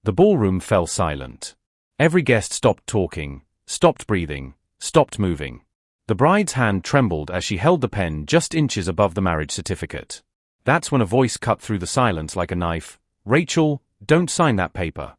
The ballroom fell silent. Every guest stopped talking, stopped breathing, stopped moving. The bride's hand trembled as she held the pen just inches above the marriage certificate. That's when a voice cut through the silence like a knife. "Rachel, don't sign that paper."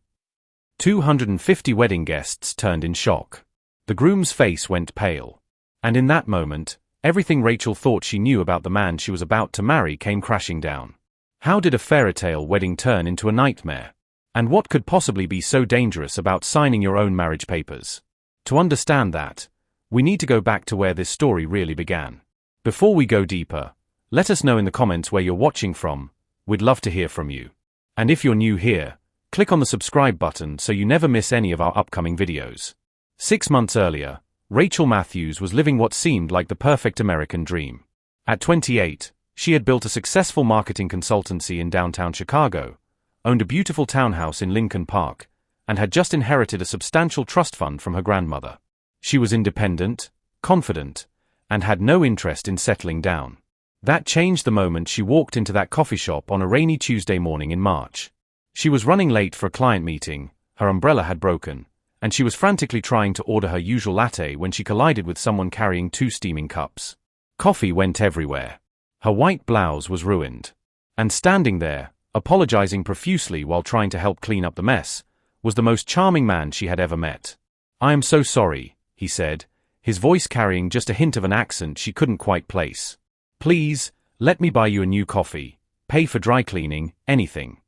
250 wedding guests turned in shock. The groom's face went pale. And in that moment, everything Rachel thought she knew about the man she was about to marry came crashing down. How did a fairy-tale wedding turn into a nightmare? And what could possibly be so dangerous about signing your own marriage papers? To understand that, we need to go back to where this story really began. Before we go deeper, let us know in the comments where you're watching from. We'd love to hear from you. And if you're new here, click on the subscribe button so you never miss any of our upcoming videos. 6 months earlier, Rachel Matthews was living what seemed like the perfect American dream. At 28, she had built a successful marketing consultancy in downtown Chicago, owned a beautiful townhouse in Lincoln Park, and had just inherited a substantial trust fund from her grandmother. She was independent, confident, and had no interest in settling down. That changed the moment she walked into that coffee shop on a rainy Tuesday morning in March. She was running late for a client meeting, her umbrella had broken, and she was frantically trying to order her usual latte when she collided with someone carrying 2 steaming cups. Coffee went everywhere. Her white blouse was ruined. And standing there, apologizing profusely while trying to help clean up the mess, was the most charming man she had ever met. "I am so sorry," he said, his voice carrying just a hint of an accent she couldn't quite place. "Please, let me buy you a new coffee, pay for dry cleaning, anything."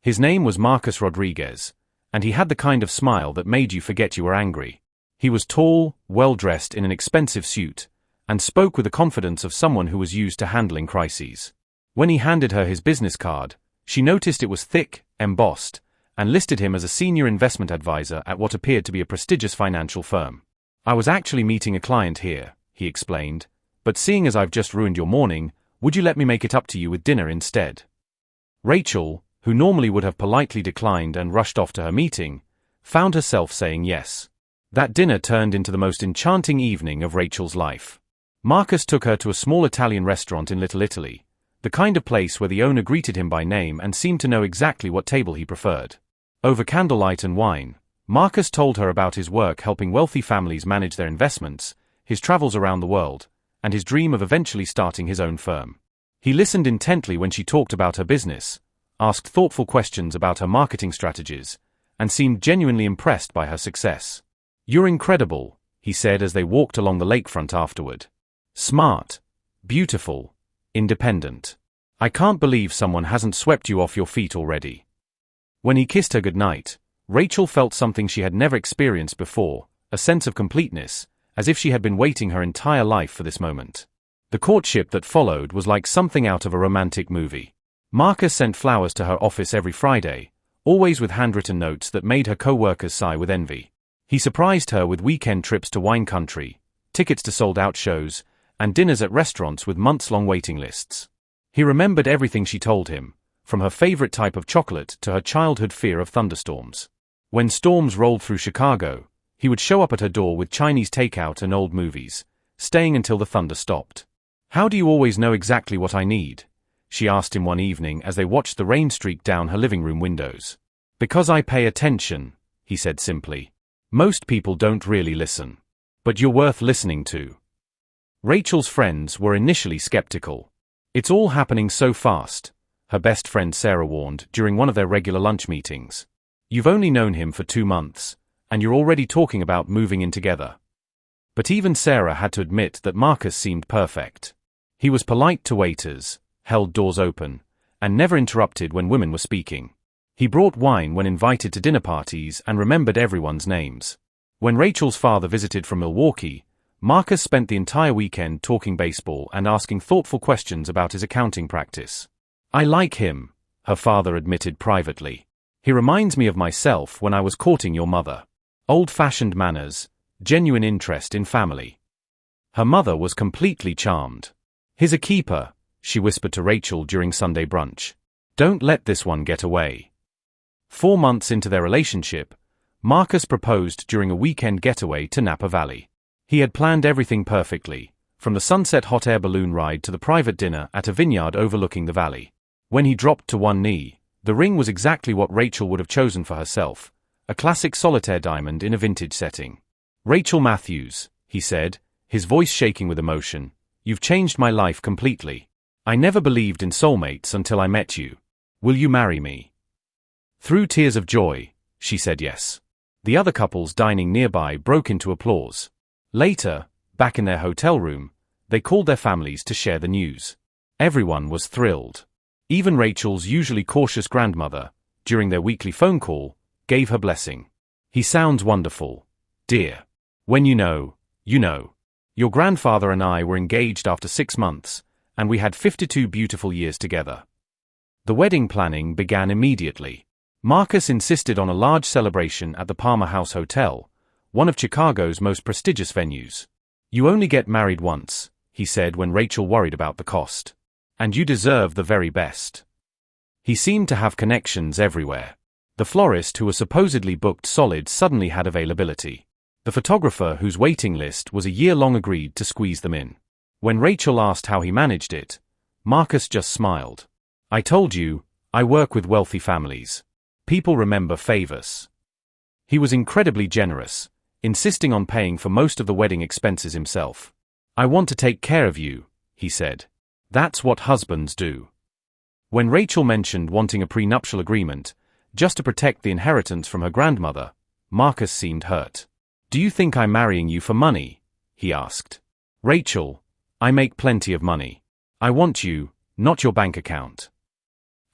His name was Marcus Rodriguez, and he had the kind of smile that made you forget you were angry. He was tall, well-dressed in an expensive suit, and spoke with the confidence of someone who was used to handling crises. When he handed her his business card, she noticed it was thick, embossed, and listed him as a senior investment advisor at what appeared to be a prestigious financial firm. "I was actually meeting a client here," he explained, "but seeing as I've just ruined your morning, would you let me make it up to you with dinner instead?" Rachel, who normally would have politely declined and rushed off to her meeting, found herself saying yes. That dinner turned into the most enchanting evening of Rachel's life. Marcus took her to a small Italian restaurant in Little Italy, the kind of place where the owner greeted him by name and seemed to know exactly what table he preferred. Over candlelight and wine, Marcus told her about his work helping wealthy families manage their investments, his travels around the world, and his dream of eventually starting his own firm. He listened intently when she talked about her business, asked thoughtful questions about her marketing strategies, and seemed genuinely impressed by her success. "You're incredible," he said as they walked along the lakefront afterward. "Smart, beautiful, independent. I can't believe someone hasn't swept you off your feet already." When he kissed her goodnight, Rachel felt something she had never experienced before, a sense of completeness, as if she had been waiting her entire life for this moment. The courtship that followed was like something out of a romantic movie. Marcus sent flowers to her office every Friday, always with handwritten notes that made her co-workers sigh with envy. He surprised her with weekend trips to wine country, tickets to sold-out shows, and dinners at restaurants with months-long waiting lists. He remembered everything she told him, from her favorite type of chocolate to her childhood fear of thunderstorms. When storms rolled through Chicago, he would show up at her door with Chinese takeout and old movies, staying until the thunder stopped. "How do you always know exactly what I need?" she asked him one evening as they watched the rain streak down her living room windows. "Because I pay attention," he said simply. "Most people don't really listen. But you're worth listening to." Rachel's friends were initially skeptical. "It's all happening so fast," her best friend Sarah warned during one of their regular lunch meetings. "You've only known him for 2 months, and you're already talking about moving in together." But even Sarah had to admit that Marcus seemed perfect. He was polite to waiters, held doors open, and never interrupted when women were speaking. He brought wine when invited to dinner parties and remembered everyone's names. When Rachel's father visited from Milwaukee, Marcus spent the entire weekend talking baseball and asking thoughtful questions about his accounting practice. "I like him," her father admitted privately. "He reminds me of myself when I was courting your mother. Old-fashioned manners, genuine interest in family." Her mother was completely charmed. "He's a keeper," she whispered to Rachel during Sunday brunch. "Don't let this one get away." 4 months into their relationship, Marcus proposed during a weekend getaway to Napa Valley. He had planned everything perfectly, from the sunset hot air balloon ride to the private dinner at a vineyard overlooking the valley. When he dropped to one knee, The ring was exactly what Rachel would have chosen for herself, a classic solitaire diamond in a vintage setting. "Rachel Matthews," he said, his voice shaking with emotion, "you've changed my life completely. I never believed in soulmates until I met you. Will you marry me?" Through tears of joy, she said yes. The other couples dining nearby broke into applause. Later, back in their hotel room, they called their families to share the news. Everyone was thrilled. Even Rachel's usually cautious grandmother, during their weekly phone call, gave her blessing. "He sounds wonderful, dear. When you know, you know. Your grandfather and I were engaged after 6 months, and we had 52 beautiful years together." The wedding planning began immediately. Marcus insisted on a large celebration at the Palmer House Hotel, one of Chicago's most prestigious venues. "You only get married once," he said when Rachel worried about the cost. "And you deserve the very best." He seemed to have connections everywhere. The florist who was supposedly booked solid suddenly had availability. The photographer whose waiting list was a year long agreed to squeeze them in. When Rachel asked how he managed it, Marcus just smiled. "I told you, I work with wealthy families. People remember favors." He was incredibly generous, insisting on paying for most of the wedding expenses himself. "I want to take care of you," he said. "That's what husbands do." When Rachel mentioned wanting a prenuptial agreement, just to protect the inheritance from her grandmother, Marcus seemed hurt. "Do you think I'm marrying you for money?" he asked. "Rachel, I make plenty of money. I want you, not your bank account."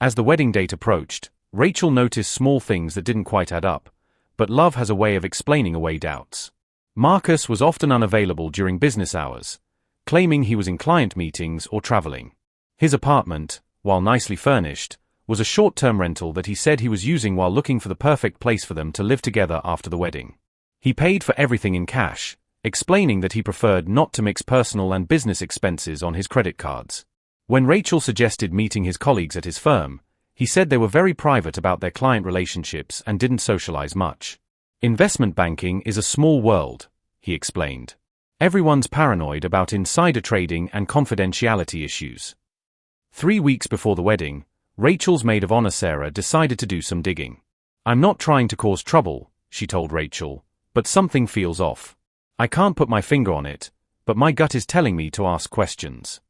As the wedding date approached, Rachel noticed small things that didn't quite add up, but love has a way of explaining away doubts. Marcus was often unavailable during business hours, claiming he was in client meetings or traveling. His apartment, while nicely furnished, was a short-term rental that he said he was using while looking for the perfect place for them to live together after the wedding. He paid for everything in cash, explaining that he preferred not to mix personal and business expenses on his credit cards. When Rachel suggested meeting his colleagues at his firm, he said they were very private about their client relationships and didn't socialize much. "Investment banking is a small world," he explained. "Everyone's paranoid about insider trading and confidentiality issues." 3 weeks before the wedding, Rachel's maid of honor Sarah decided to do some digging. "I'm not trying to cause trouble," she told Rachel, "but something feels off. I can't put my finger on it, but my gut is telling me to ask questions."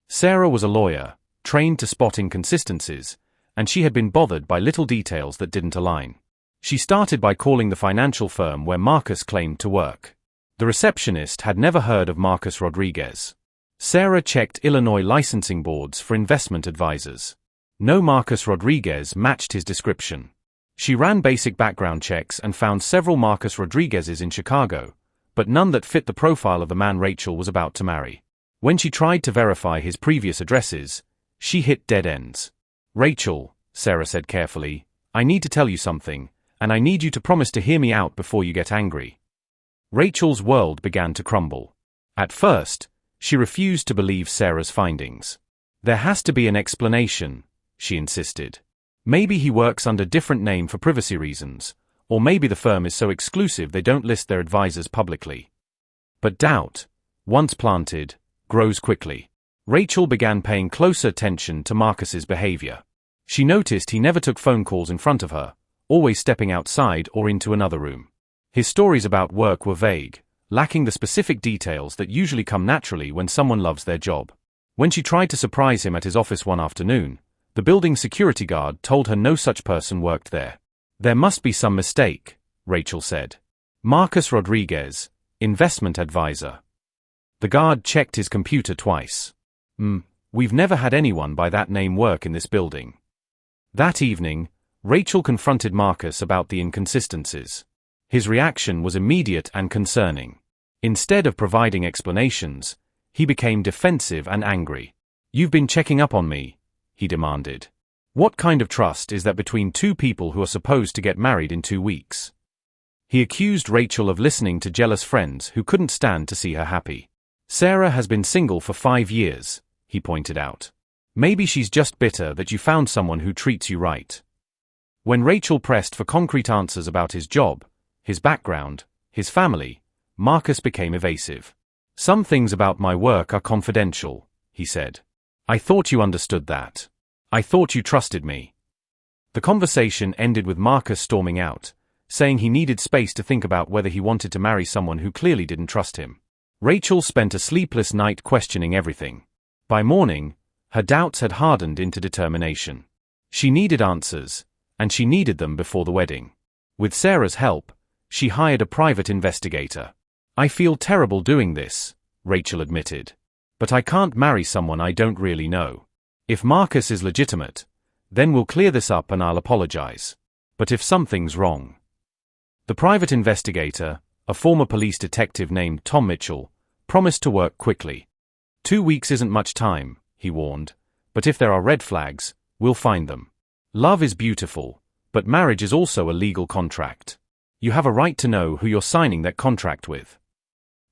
Sarah was a lawyer, trained to spot inconsistencies, and she had been bothered by little details that didn't align. She started by calling the financial firm where Marcus claimed to work. The receptionist had never heard of Marcus Rodriguez. Sarah checked Illinois licensing boards for investment advisors. No Marcus Rodriguez matched his description. She ran basic background checks and found several Marcus Rodriguezes in Chicago, but none that fit the profile of the man Rachel was about to marry. When she tried to verify his previous addresses, she hit dead ends. "Rachel," Sarah said carefully, "I need to tell you something, and I need you to promise to hear me out before you get angry." Rachel's world began to crumble. At first, she refused to believe Sarah's findings. "There has to be an explanation," she insisted. "Maybe he works under different name for privacy reasons, or maybe the firm is so exclusive they don't list their advisors publicly." But doubt, once planted, grows quickly. Rachel began paying closer attention to Marcus's behavior. She noticed he never took phone calls in front of her, always stepping outside or into another room. His stories about work were vague, lacking the specific details that usually come naturally when someone loves their job. When she tried to surprise him at his office one afternoon, the building security guard told her no such person worked there. "There must be some mistake," Rachel said. "Marcus Rodriguez, investment advisor." The guard checked his computer twice. We've never had anyone by that name work in this building." That evening, Rachel confronted Marcus about the inconsistencies. His reaction was immediate and concerning. Instead of providing explanations, he became defensive and angry. "You've been checking up on me," he demanded. "What kind of trust is that between two people who are supposed to get married in 2 weeks?" He accused Rachel of listening to jealous friends who couldn't stand to see her happy. "Sarah has been single for 5 years, he pointed out. "Maybe she's just bitter that you found someone who treats you right." When Rachel pressed for concrete answers about his job, his background, his family, Marcus became evasive. "Some things about my work are confidential," he said. "I thought you understood that. I thought you trusted me." The conversation ended with Marcus storming out, saying he needed space to think about whether he wanted to marry someone who clearly didn't trust him. Rachel spent a sleepless night questioning everything. By morning, her doubts had hardened into determination. She needed answers, and she needed them before the wedding. With Sarah's help, she hired a private investigator. "I feel terrible doing this," Rachel admitted. "But I can't marry someone I don't really know. If Marcus is legitimate, then we'll clear this up and I'll apologize. But if something's wrong..." The private investigator, a former police detective named Tom Mitchell, promised to work quickly. 2 weeks isn't much time, he warned, but if there are red flags, we'll find them. Love is beautiful, but marriage is also a legal contract. You have a right to know who you're signing that contract with.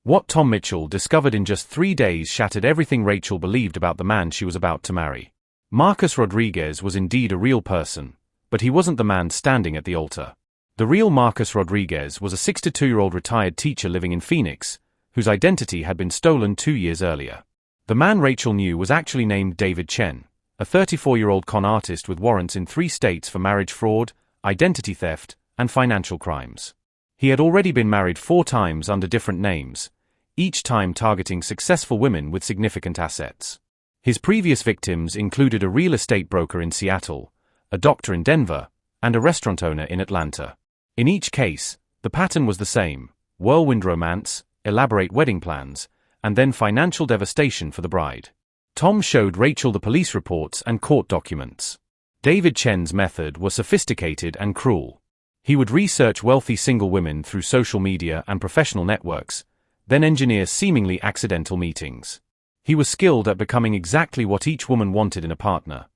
What Tom Mitchell discovered in just 3 days shattered everything Rachel believed about the man she was about to marry. Marcus Rodriguez was indeed a real person, but he wasn't the man standing at the altar. The real Marcus Rodriguez was a 62-year-old retired teacher living in Phoenix, whose identity had been stolen 2 years earlier. The man Rachel knew was actually named David Chen, a 34-year-old con artist with warrants in 3 states for marriage fraud, identity theft, and financial crimes. He had already been married 4 times under different names, each time targeting successful women with significant assets. His previous victims included a real estate broker in Seattle, a doctor in Denver, and a restaurant owner in Atlanta. In each case, the pattern was the same: whirlwind romance, elaborate wedding plans, and then financial devastation for the bride. Tom showed Rachel the police reports and court documents. David Chen's method was sophisticated and cruel. He would research wealthy single women through social media and professional networks, then engineer seemingly accidental meetings. He was skilled at becoming exactly what each woman wanted in a partner,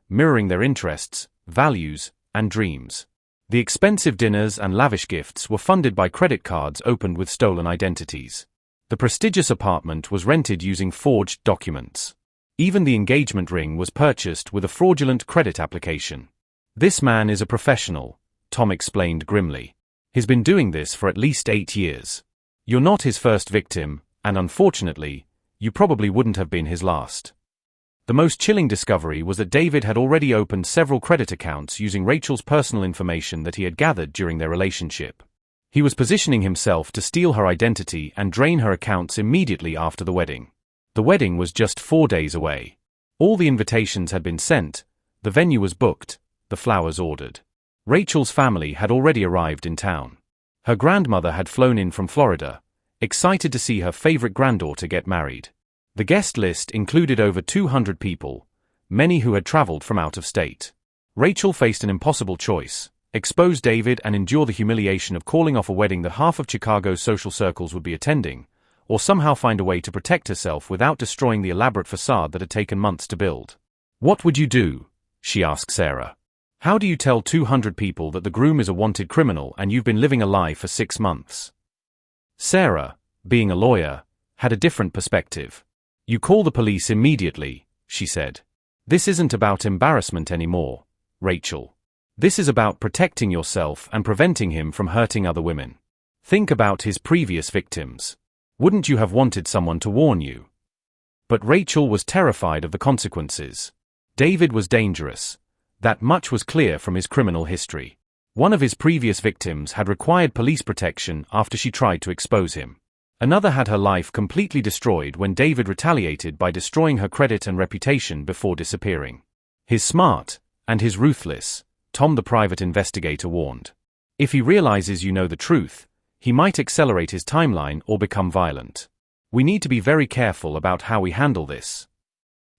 mirroring their interests, values, and dreams. The expensive dinners and lavish gifts were funded by credit cards opened with stolen identities. The prestigious apartment was rented using forged documents. Even the engagement ring was purchased with a fraudulent credit application. "This man is a professional," Tom explained grimly. "He's been doing this for at least 8 years. You're not his first victim, and unfortunately, you probably wouldn't have been his last." The most chilling discovery was that David had already opened several credit accounts using Rachel's personal information that he had gathered during their relationship. He was positioning himself to steal her identity and drain her accounts immediately after the wedding. The wedding was just 4 days away. All the invitations had been sent, the venue was booked, the flowers ordered. Rachel's family had already arrived in town. Her grandmother had flown in from Florida, excited to see her favorite granddaughter get married. The guest list included over 200 people, many who had traveled from out of state. Rachel faced an impossible choice: expose David and endure the humiliation of calling off a wedding that half of Chicago's social circles would be attending, or somehow find a way to protect herself without destroying the elaborate facade that had taken months to build. "What would you do?" she asked Sarah. "How do you tell 200 people that the groom is a wanted criminal and you've been living a lie for 6 months? Sarah, being a lawyer, had a different perspective. "You call the police immediately," she said. "This isn't about embarrassment anymore, Rachel. This is about protecting yourself and preventing him from hurting other women. Think about his previous victims. Wouldn't you have wanted someone to warn you?" But Rachel was terrified of the consequences. David was dangerous. That much was clear from his criminal history. One of his previous victims had required police protection after she tried to expose him. Another had her life completely destroyed when David retaliated by destroying her credit and reputation before disappearing. "He's smart, and he's ruthless," Tom the private investigator warned. "If he realizes you know the truth, he might accelerate his timeline or become violent. We need to be very careful about how we handle this."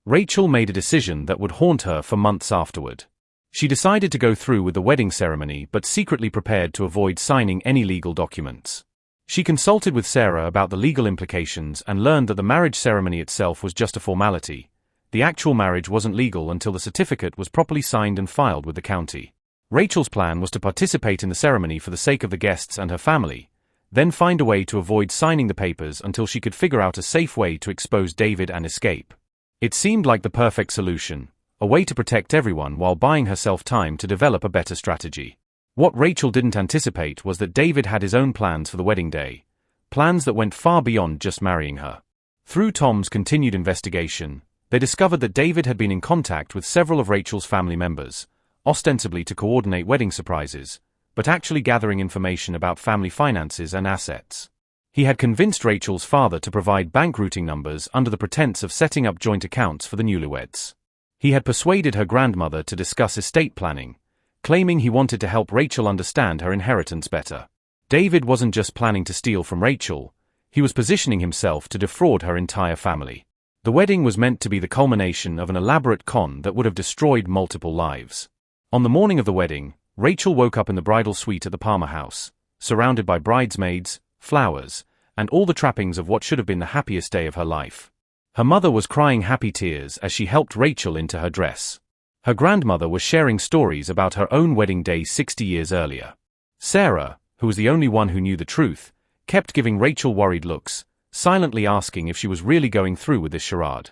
Rachel made a decision that would haunt her for months afterward. She decided to go through with the wedding ceremony but secretly prepared to avoid signing any legal documents. She consulted with Sarah about the legal implications and learned that the marriage ceremony itself was just a formality. The actual marriage wasn't legal until the certificate was properly signed and filed with the county. Rachel's plan was to participate in the ceremony for the sake of the guests and her family, then find a way to avoid signing the papers until she could figure out a safe way to expose David and escape. It seemed like the perfect solution, a way to protect everyone while buying herself time to develop a better strategy. What Rachel didn't anticipate was that David had his own plans for the wedding day, plans that went far beyond just marrying her. Through Tom's continued investigation, they discovered that David had been in contact with several of Rachel's family members, ostensibly to coordinate wedding surprises, but actually gathering information about family finances and assets. He had convinced Rachel's father to provide bank routing numbers under the pretense of setting up joint accounts for the newlyweds. He had persuaded her grandmother to discuss estate planning, claiming he wanted to help Rachel understand her inheritance better. David wasn't just planning to steal from Rachel, he was positioning himself to defraud her entire family. The wedding was meant to be the culmination of an elaborate con that would have destroyed multiple lives. On the morning of the wedding, Rachel woke up in the bridal suite at the Palmer house, surrounded by bridesmaids, flowers, and all the trappings of what should have been the happiest day of her life. Her mother was crying happy tears as she helped Rachel into her dress. Her grandmother was sharing stories about her own wedding day 60 years earlier. Sarah, who was the only one who knew the truth, kept giving Rachel worried looks, silently asking if she was really going through with this charade.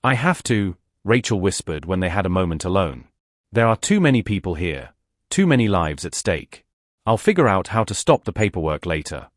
"I have to," Rachel whispered when they had a moment alone. "There are too many people here, too many lives at stake. I'll figure out how to stop the paperwork later."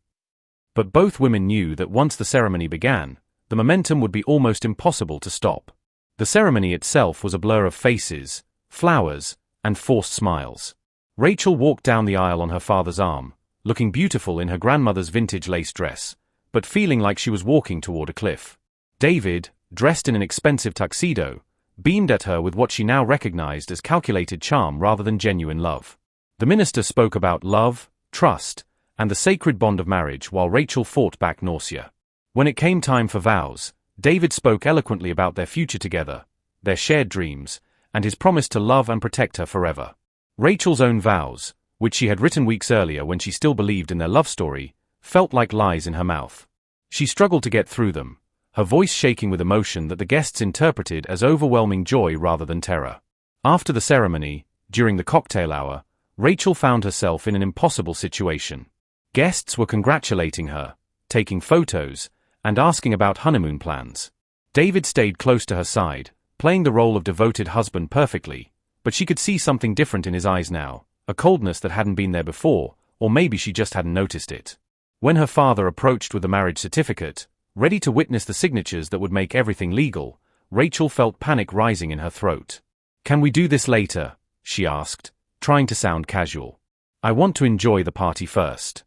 But both women knew that once the ceremony began, the momentum would be almost impossible to stop. The ceremony itself was a blur of faces, flowers, and forced smiles. Rachel walked down the aisle on her father's arm, looking beautiful in her grandmother's vintage lace dress, but feeling like she was walking toward a cliff. David, dressed in an expensive tuxedo, beamed at her with what she now recognized as calculated charm rather than genuine love. The minister spoke about love, trust, and the sacred bond of marriage while Rachel fought back nausea. When it came time for vows, David spoke eloquently about their future together, their shared dreams, and his promise to love and protect her forever. Rachel's own vows, which she had written weeks earlier when she still believed in their love story, felt like lies in her mouth. She struggled to get through them, her voice shaking with emotion that the guests interpreted as overwhelming joy rather than terror. After the ceremony, during the cocktail hour, Rachel found herself in an impossible situation. Guests were congratulating her, taking photos, and asking about honeymoon plans. David stayed close to her side, playing the role of devoted husband perfectly, but she could see something different in his eyes now, a coldness that hadn't been there before, or maybe she just hadn't noticed it. When her father approached with the marriage certificate, ready to witness the signatures that would make everything legal, Rachel felt panic rising in her throat. "Can we do this later?" she asked, trying to sound casual. "I want to enjoy the party first."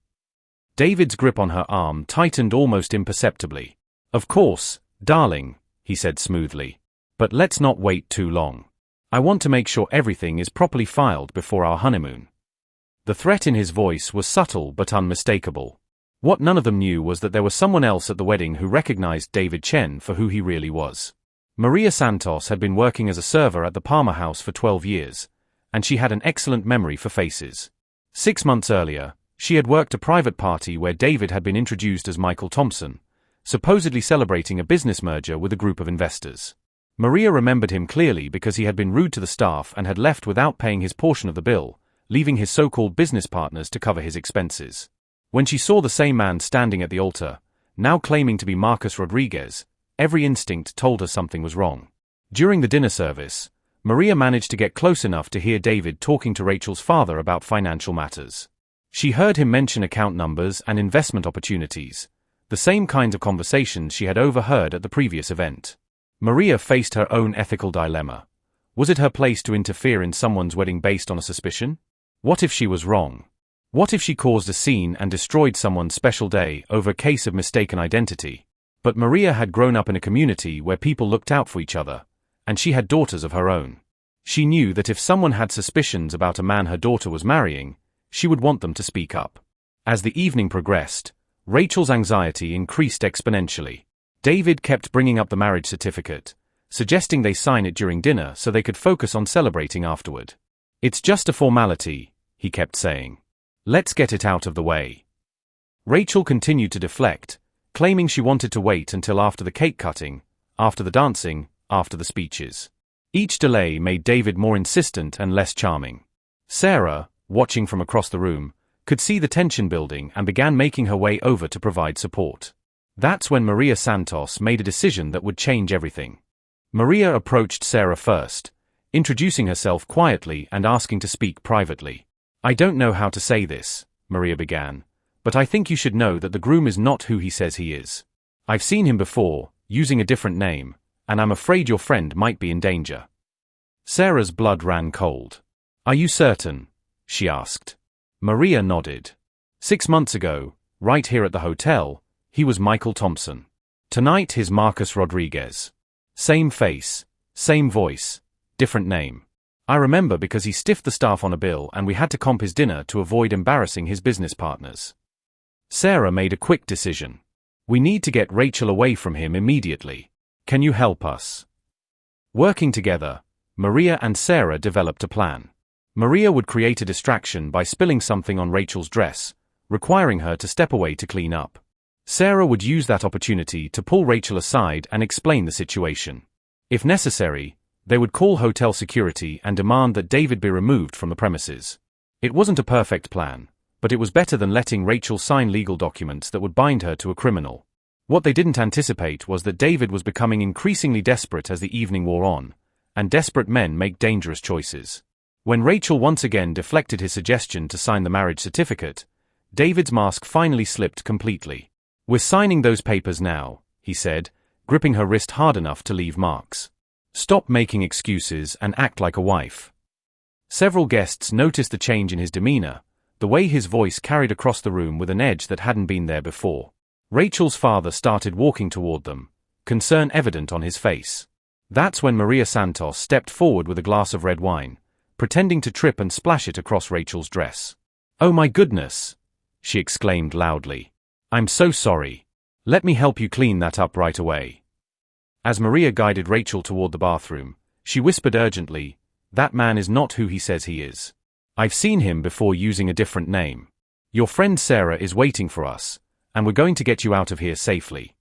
David's grip on her arm tightened almost imperceptibly. "Of course, darling," he said smoothly. "But let's not wait too long. I want to make sure everything is properly filed before our honeymoon." The threat in his voice was subtle but unmistakable. What none of them knew was that there was someone else at the wedding who recognized David Chen for who he really was. Maria Santos had been working as a server at the Palmer house for 12 years, and she had an excellent memory for faces. 6 months earlier, she had worked a private party where David had been introduced as Michael Thompson, supposedly celebrating a business merger with a group of investors. Maria remembered him clearly because he had been rude to the staff and had left without paying his portion of the bill, leaving his so-called business partners to cover his expenses. When she saw the same man standing at the altar, now claiming to be Marcus Rodriguez, every instinct told her something was wrong. During the dinner service, Maria managed to get close enough to hear David talking to Rachel's father about financial matters. She heard him mention account numbers and investment opportunities, the same kinds of conversations she had overheard at the previous event. Maria faced her own ethical dilemma. Was it her place to interfere in someone's wedding based on a suspicion? What if she was wrong? What if she caused a scene and destroyed someone's special day over a case of mistaken identity? But Maria had grown up in a community where people looked out for each other, and she had daughters of her own. She knew that if someone had suspicions about a man her daughter was marrying, she would want them to speak up. As the evening progressed, Rachel's anxiety increased exponentially. David kept bringing up the marriage certificate, suggesting they sign it during dinner so they could focus on celebrating afterward. "It's just a formality," he kept saying. "Let's get it out of the way." Rachel continued to deflect, claiming she wanted to wait until after the cake cutting, after the dancing, after the speeches. Each delay made David more insistent and less charming. Sarah, watching from across the room, could see the tension building and began making her way over to provide support. That's when Maria Santos made a decision that would change everything. Maria approached Sarah first, introducing herself quietly and asking to speak privately. "I don't know how to say this," Maria began, "but I think you should know that the groom is not who he says he is. I've seen him before, using a different name, and I'm afraid your friend might be in danger." Sarah's blood ran cold. Are you certain? She asked. Maria nodded. 6 months ago, right here at the hotel, he was Michael Thompson. Tonight he's Marcus Rodriguez. Same face, same voice, different name. I remember because he stiffed the staff on a bill and we had to comp his dinner to avoid embarrassing his business partners. Sarah made a quick decision. We need to get Rachel away from him immediately. Can you help us? Working together, Maria and Sarah developed a plan. Maria would create a distraction by spilling something on Rachel's dress, requiring her to step away to clean up. Sarah would use that opportunity to pull Rachel aside and explain the situation. If necessary, they would call hotel security and demand that David be removed from the premises. It wasn't a perfect plan, but it was better than letting Rachel sign legal documents that would bind her to a criminal. What they didn't anticipate was that David was becoming increasingly desperate as the evening wore on, and desperate men make dangerous choices. When Rachel once again deflected his suggestion to sign the marriage certificate, David's mask finally slipped completely. We're signing those papers now, he said, gripping her wrist hard enough to leave marks. Stop making excuses and act like a wife. Several guests noticed the change in his demeanor, the way his voice carried across the room with an edge that hadn't been there before. Rachel's father started walking toward them, concern evident on his face. That's when Maria Santos stepped forward with a glass of red wine, pretending to trip and splash it across Rachel's dress. Oh my goodness! She exclaimed loudly. I'm so sorry. Let me help you clean that up right away. As Maria guided Rachel toward the bathroom, she whispered urgently, that man is not who he says he is. I've seen him before using a different name. Your friend Sarah is waiting for us, and we're going to get you out of here safely.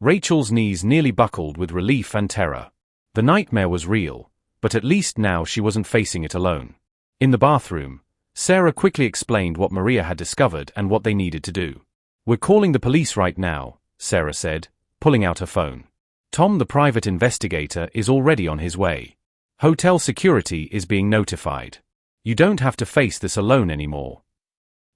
Rachel's knees nearly buckled with relief and terror. The nightmare was real, but at least now she wasn't facing it alone. In the bathroom, Sarah quickly explained what Maria had discovered and what they needed to do. We're calling the police right now, Sarah said, pulling out her phone. Tom, the private investigator, is already on his way. Hotel security is being notified. You don't have to face this alone anymore.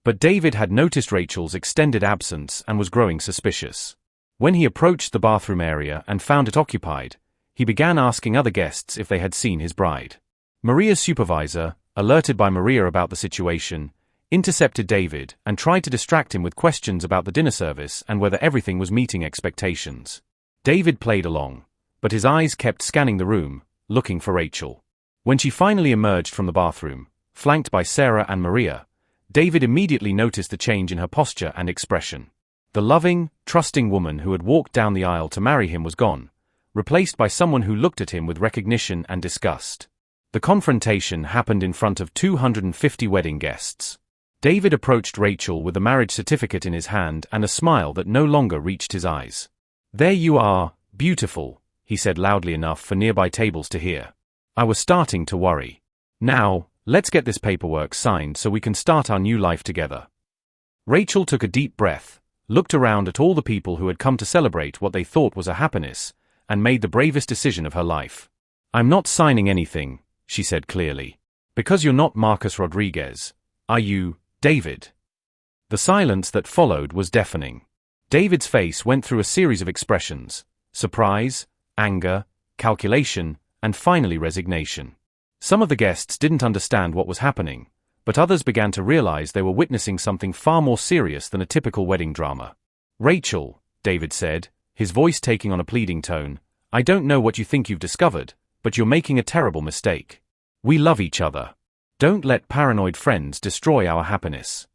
But David had noticed Rachel's extended absence and was growing suspicious. When he approached the bathroom area and found it occupied, he began asking other guests if they had seen his bride. Maria's supervisor, alerted by Maria about the situation, intercepted David and tried to distract him with questions about the dinner service and whether everything was meeting expectations. David played along, but his eyes kept scanning the room, looking for Rachel. When she finally emerged from the bathroom, flanked by Sarah and Maria, David immediately noticed the change in her posture and expression. The loving, trusting woman who had walked down the aisle to marry him was gone, replaced by someone who looked at him with recognition and disgust. The confrontation happened in front of 250 wedding guests. David approached Rachel with the marriage certificate in his hand and a smile that no longer reached his eyes. There you are, beautiful, he said loudly enough for nearby tables to hear. I was starting to worry. Now, let's get this paperwork signed so we can start our new life together. Rachel took a deep breath, looked around at all the people who had come to celebrate what they thought was a happiness, and made the bravest decision of her life. I'm not signing anything, she said clearly. Because you're not Marcus Rodriguez, are you, David? The silence that followed was deafening. David's face went through a series of expressions: surprise, anger, calculation, and finally resignation. Some of the guests didn't understand what was happening, but others began to realize they were witnessing something far more serious than a typical wedding drama. Rachel, David said, his voice taking on a pleading tone, I don't know what you think you've discovered, but you're making a terrible mistake. We love each other. Don't let paranoid friends destroy our happiness.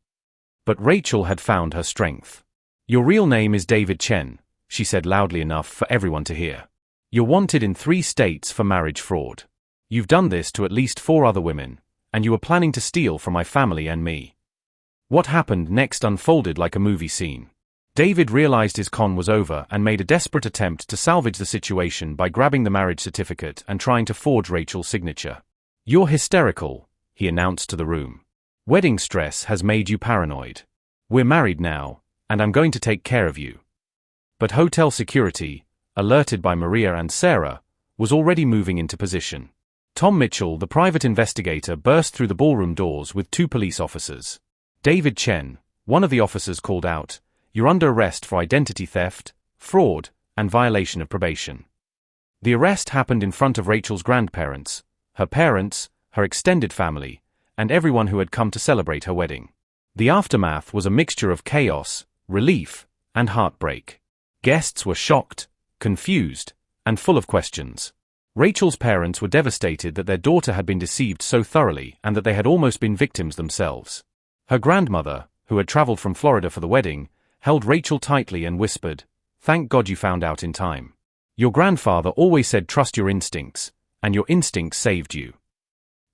But Rachel had found her strength. Your real name is David Chen, she said loudly enough for everyone to hear. You're wanted in 3 states for marriage fraud. You've done this to at least 4 other women, and you were planning to steal from my family and me. What happened next unfolded like a movie scene. David realized his con was over and made a desperate attempt to salvage the situation by grabbing the marriage certificate and trying to forge Rachel's signature. You're hysterical, he announced to the room. Wedding stress has made you paranoid. We're married now, and I'm going to take care of you. But hotel security, alerted by Maria and Sarah, was already moving into position. Tom Mitchell, the private investigator, burst through the ballroom doors with 2 police officers. David Chen, one of the officers, called out, You're under arrest for identity theft, fraud, and violation of probation. The arrest happened in front of Rachel's grandparents, her parents, her extended family, and everyone who had come to celebrate her wedding. The aftermath was a mixture of chaos, relief, and heartbreak. Guests were shocked, confused, and full of questions. Rachel's parents were devastated that their daughter had been deceived so thoroughly and that they had almost been victims themselves. Her grandmother, who had traveled from Florida for the wedding, held Rachel tightly and whispered, "Thank God you found out in time. Your grandfather always said trust your instincts, and your instincts saved you."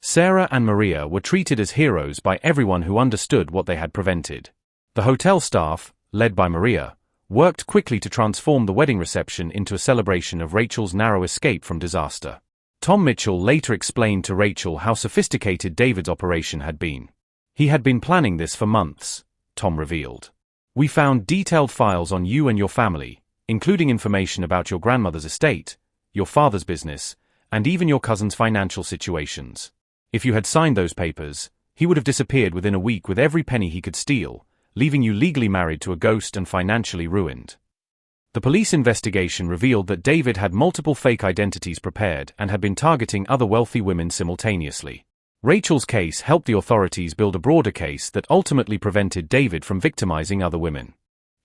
Sarah and Maria were treated as heroes by everyone who understood what they had prevented. The hotel staff, led by Maria, worked quickly to transform the wedding reception into a celebration of Rachel's narrow escape from disaster. Tom Mitchell later explained to Rachel how sophisticated David's operation had been. "He had been planning this for months," Tom revealed. "We found detailed files on you and your family, including information about your grandmother's estate, your father's business, and even your cousin's financial situations. If you had signed those papers, he would have disappeared within a week with every penny he could steal, leaving you legally married to a ghost and financially ruined." The police investigation revealed that David had multiple fake identities prepared and had been targeting other wealthy women simultaneously. Rachel's case helped the authorities build a broader case that ultimately prevented David from victimizing other women.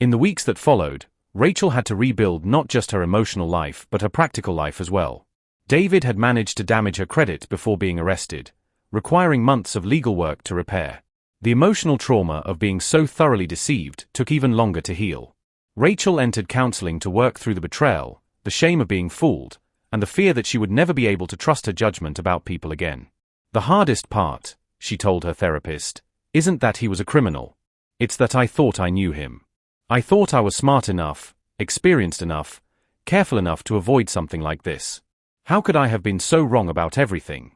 In the weeks that followed, Rachel had to rebuild not just her emotional life but her practical life as well. David had managed to damage her credit before being arrested, requiring months of legal work to repair. The emotional trauma of being so thoroughly deceived took even longer to heal. Rachel entered counseling to work through the betrayal, the shame of being fooled, and the fear that she would never be able to trust her judgment about people again. "The hardest part," she told her therapist, "isn't that he was a criminal. It's that I thought I knew him. I thought I was smart enough, experienced enough, careful enough to avoid something like this. How could I have been so wrong about everything?"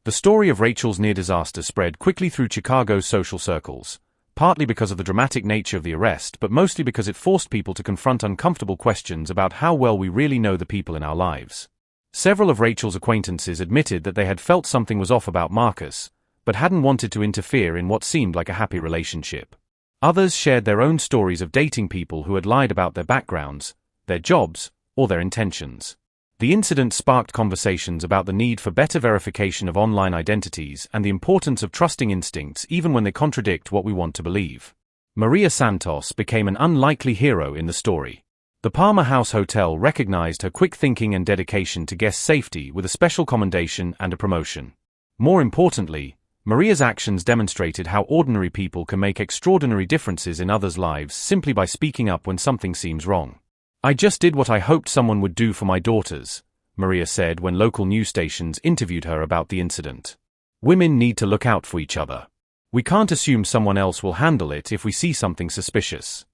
The story of Rachel's near disaster spread quickly through Chicago's social circles, partly because of the dramatic nature of the arrest but mostly because it forced people to confront uncomfortable questions about how well we really know the people in our lives. Several of Rachel's acquaintances admitted that they had felt something was off about Marcus, but hadn't wanted to interfere in what seemed like a happy relationship. Others shared their own stories of dating people who had lied about their backgrounds, their jobs, or their intentions. The incident sparked conversations about the need for better verification of online identities and the importance of trusting instincts even when they contradict what we want to believe. Maria Santos became an unlikely hero in the story. The Palmer House Hotel recognized her quick thinking and dedication to guest safety with a special commendation and a promotion. More importantly, Maria's actions demonstrated how ordinary people can make extraordinary differences in others' lives simply by speaking up when something seems wrong. "I just did what I hoped someone would do for my daughters," Maria said when local news stations interviewed her about the incident. "Women need to look out for each other. We can't assume someone else will handle it if we see something suspicious."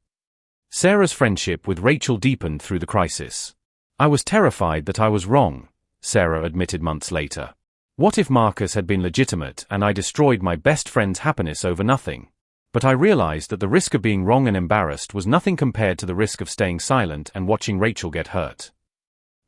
Sarah's friendship with Rachel deepened through the crisis. "I was terrified that I was wrong," Sarah admitted months later. "What if Marcus had been legitimate and I destroyed my best friend's happiness over nothing? But I realized that the risk of being wrong and embarrassed was nothing compared to the risk of staying silent and watching Rachel get hurt."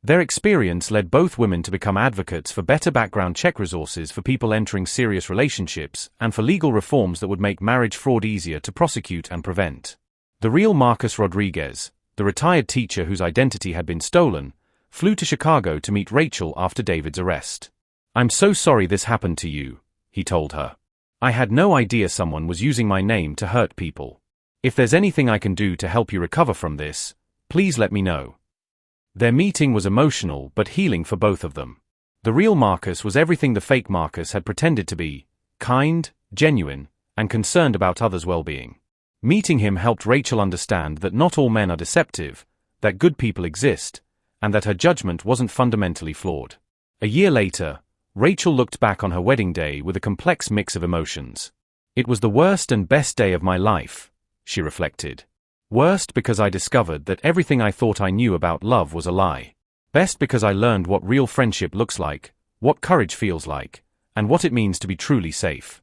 Their experience led both women to become advocates for better background check resources for people entering serious relationships and for legal reforms that would make marriage fraud easier to prosecute and prevent. The real Marcus Rodriguez, the retired teacher whose identity had been stolen, flew to Chicago to meet Rachel after David's arrest. "I'm so sorry this happened to you," he told her. "I had no idea someone was using my name to hurt people. If there's anything I can do to help you recover from this, please let me know." Their meeting was emotional but healing for both of them. The real Marcus was everything the fake Marcus had pretended to be: kind, genuine, and concerned about others' well-being. Meeting him helped Rachel understand that not all men are deceptive, that good people exist, and that her judgment wasn't fundamentally flawed. A year later, Rachel looked back on her wedding day with a complex mix of emotions. "It was the worst and best day of my life," she reflected. "Worst because I discovered that everything I thought I knew about love was a lie. Best because I learned what real friendship looks like, what courage feels like, and what it means to be truly safe."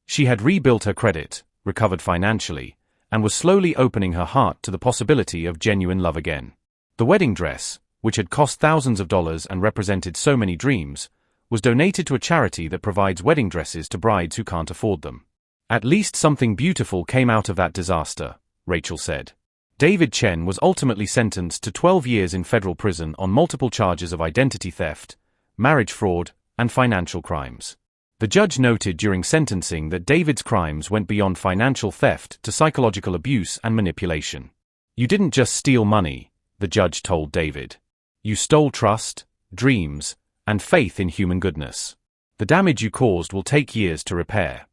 She had rebuilt her credit, recovered financially, and was slowly opening her heart to the possibility of genuine love again. The wedding dress, which had cost thousands of dollars and represented so many dreams, was donated to a charity that provides wedding dresses to brides who can't afford them. "At least something beautiful came out of that disaster," Rachel said. David Chen was ultimately sentenced to 12 years in federal prison on multiple charges of identity theft, marriage fraud, and financial crimes. The judge noted during sentencing that David's crimes went beyond financial theft to psychological abuse and manipulation. "You didn't just steal money," the judge told David. "You stole trust, dreams, and faith in human goodness. The damage you caused will take years to repair."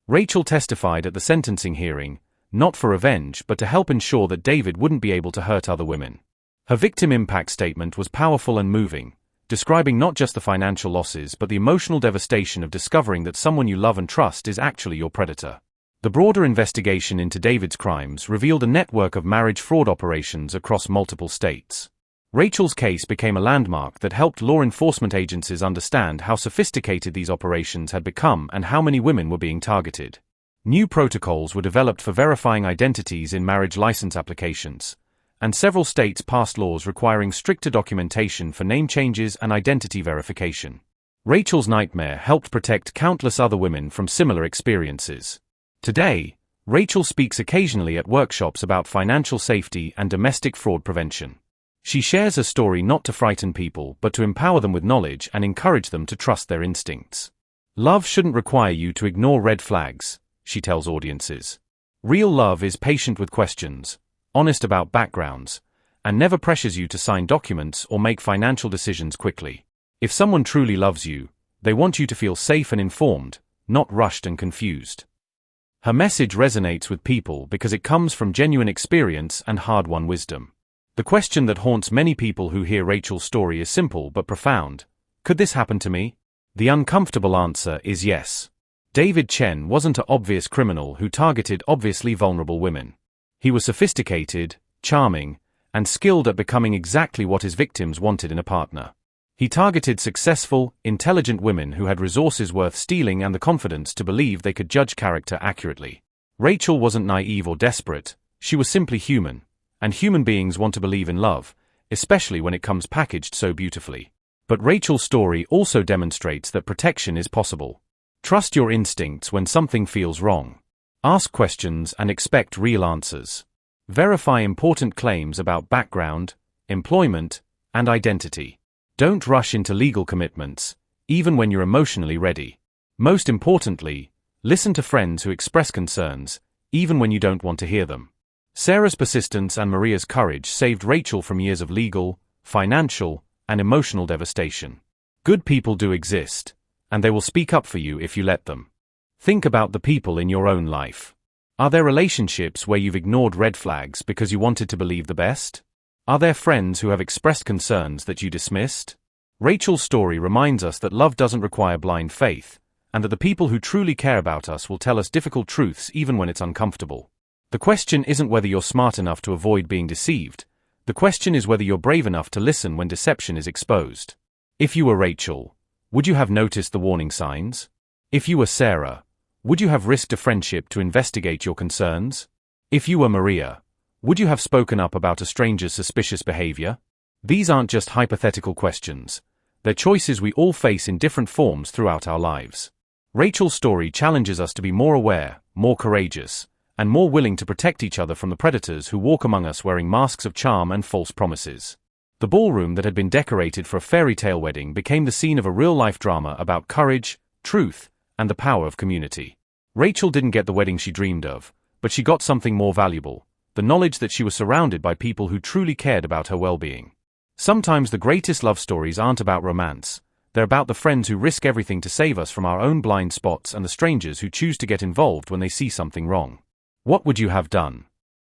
Rachel testified at the sentencing hearing, not for revenge but to help ensure that David wouldn't be able to hurt other women. Her victim impact statement was powerful and moving, describing not just the financial losses but the emotional devastation of discovering that someone you love and trust is actually your predator. The broader investigation into David's crimes revealed a network of marriage fraud operations across multiple states. Rachel's case became a landmark that helped law enforcement agencies understand how sophisticated these operations had become and how many women were being targeted. New protocols were developed for verifying identities in marriage license applications, and several states passed laws requiring stricter documentation for name changes and identity verification. Rachel's nightmare helped protect countless other women from similar experiences. Today, Rachel speaks occasionally at workshops about financial safety and domestic fraud prevention. She shares her story not to frighten people but to empower them with knowledge and encourage them to trust their instincts. "Love shouldn't require you to ignore red flags," she tells audiences. "Real love is patient with questions, honest about backgrounds, and never pressures you to sign documents or make financial decisions quickly. If someone truly loves you, they want you to feel safe and informed, not rushed and confused." Her message resonates with people because it comes from genuine experience and hard-won wisdom. The question that haunts many people who hear Rachel's story is simple but profound. Could this happen to me? The uncomfortable answer is yes. David Chen wasn't an obvious criminal who targeted obviously vulnerable women. He was sophisticated, charming, and skilled at becoming exactly what his victims wanted in a partner. He targeted successful, intelligent women who had resources worth stealing and the confidence to believe they could judge character accurately. Rachel wasn't naive or desperate, she was simply human, and human beings want to believe in love, especially when it comes packaged so beautifully. But Rachel's story also demonstrates that protection is possible. Trust your instincts when something feels wrong. Ask questions and expect real answers. Verify important claims about background, employment, and identity. Don't rush into legal commitments, even when you're emotionally ready. Most importantly, listen to friends who express concerns, even when you don't want to hear them. Sarah's persistence and Maria's courage saved Rachel from years of legal, financial, and emotional devastation. Good people do exist, and they will speak up for you if you let them. Think about the people in your own life. Are there relationships where you've ignored red flags because you wanted to believe the best? Are there friends who have expressed concerns that you dismissed? Rachel's story reminds us that love doesn't require blind faith, and that the people who truly care about us will tell us difficult truths even when it's uncomfortable. The question isn't whether you're smart enough to avoid being deceived. The question is whether you're brave enough to listen when deception is exposed. If you were Rachel, would you have noticed the warning signs? If you were Sarah, would you have risked a friendship to investigate your concerns? If you were Maria, would you have spoken up about a stranger's suspicious behavior? These aren't just hypothetical questions. They're choices we all face in different forms throughout our lives. Rachel's story challenges us to be more aware, more courageous, and more willing to protect each other from the predators who walk among us wearing masks of charm and false promises. The ballroom that had been decorated for a fairy tale wedding became the scene of a real-life drama about courage, truth, and the power of community. Rachel didn't get the wedding she dreamed of, but she got something more valuable, the knowledge that she was surrounded by people who truly cared about her well-being. Sometimes the greatest love stories aren't about romance, they're about the friends who risk everything to save us from our own blind spots and the strangers who choose to get involved when they see something wrong. What would you have done?